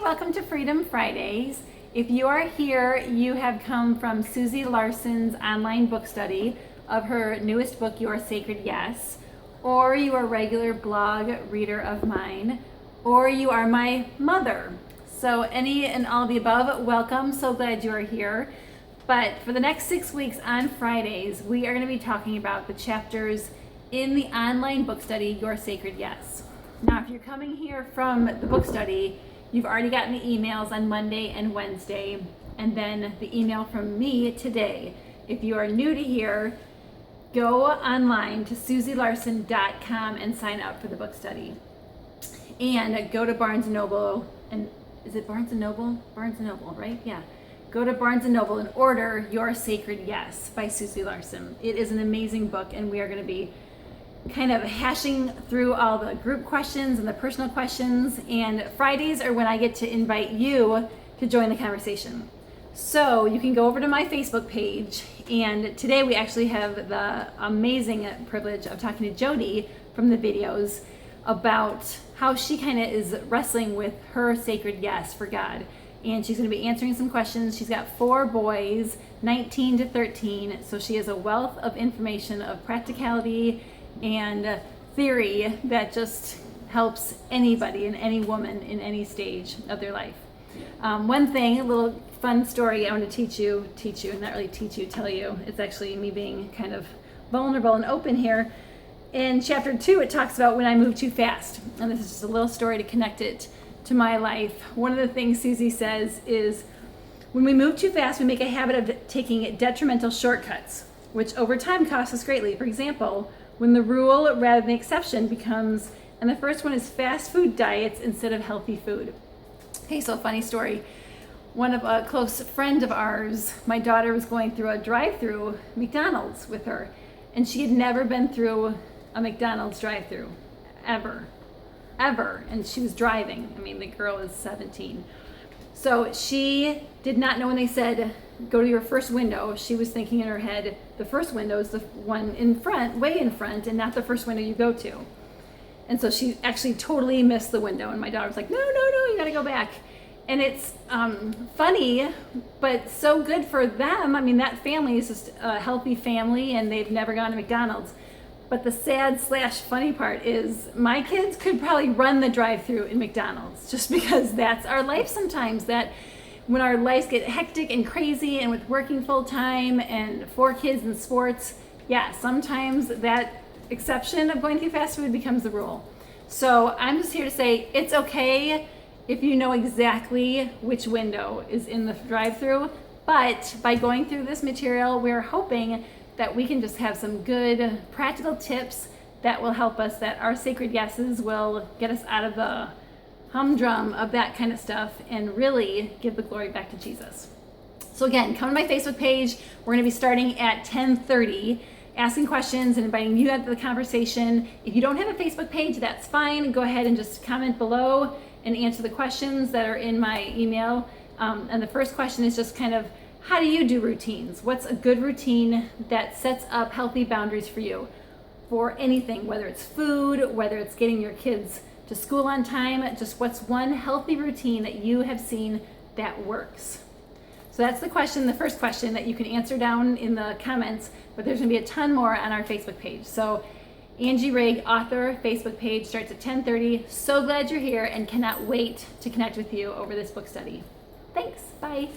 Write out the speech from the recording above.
welcome to Freedom Fridays. If you are here, you have come from Susie Larson's online book study of her newest book, Your Sacred Yes, or you are a regular blog reader of mine, or you are my mother. So any and all of the above, welcome. So glad you are here. But for the next 6 weeks on Fridays, we are going to be talking about the chapters in the online book study, Your Sacred Yes. Now, if you're coming here from the book study, you've already gotten the emails on Monday and Wednesday, and then the email from me today. If you are new to here, go online to susielarson.com and sign up for the book study. And go to Barnes & Noble, and is it Barnes & Noble? Barnes & Noble, right? Yeah. Go to Barnes & Noble and order Your Sacred Yes by Susie Larson. It is an amazing book, and we are going to be kind of hashing through all the group questions and the personal questions, and Fridays are when I get to invite you to join the conversation. So you can go over to my Facebook page, and today we actually have the amazing privilege of talking to Jody from the videos about how she kind of is wrestling with her sacred yes for God. And she's going to be answering some questions. She's got 4 boys, 19 to 13, so she has a wealth of information of practicality and theory that just helps anybody and any woman in any stage of their life. One thing, a little fun story I want to teach you, not really teach you, tell you. It's actually me being kind of vulnerable and open here. In chapter 2, it talks about when I move too fast. And this is just a little story to connect it to my life. One of the things Susie says is, when we move too fast, we make a habit of taking detrimental shortcuts, which over time costs us greatly. For example, when the rule rather than the exception becomes, and the first one is fast food diets instead of healthy food. Okay, so a funny story. One of a close friend of ours, my daughter was going through a drive-through McDonald's with her, and she had never been through a McDonald's drive-through, ever, and she was driving. I mean, the girl is 17. So she did not know when they said, go to your first window. She was thinking in her head, the first window is the one in front, way in front, and not the first window you go to. And so she actually totally missed the window. And my daughter was like, no, you gotta go back. And it's funny, but so good for them. I mean, that family is just a healthy family, and they've never gone to McDonald's. But the sad/funny part is my kids could probably run the drive-through in McDonald's, just because that's our life sometimes. That when our lives get hectic and crazy, and with working full-time and 4 kids in sports, yeah, sometimes that exception of going through fast food becomes the rule. So I'm just here to say it's okay if you know exactly which window is in the drive-through, but by going through this material, we're hoping that we can just have some good practical tips that will help us, that our sacred yeses will get us out of the humdrum of that kind of stuff and really give the glory back to Jesus. So again, come to my Facebook page. We're going to be starting at 10:30, asking questions and inviting you into the conversation. If you don't have a Facebook page, that's fine. Go ahead and just comment below and answer the questions that are in my email. And the first question is just kind of, how do you do routines? What's a good routine that sets up healthy boundaries for you for anything, whether it's food, whether it's getting your kids to school on time, just what's one healthy routine that you have seen that works? So that's the question, the first question that you can answer down in the comments, but there's gonna be a ton more on our Facebook page. So Angie Ryg, author, Facebook page starts at 10:30. So glad you're here and cannot wait to connect with you over this book study. Thanks, bye.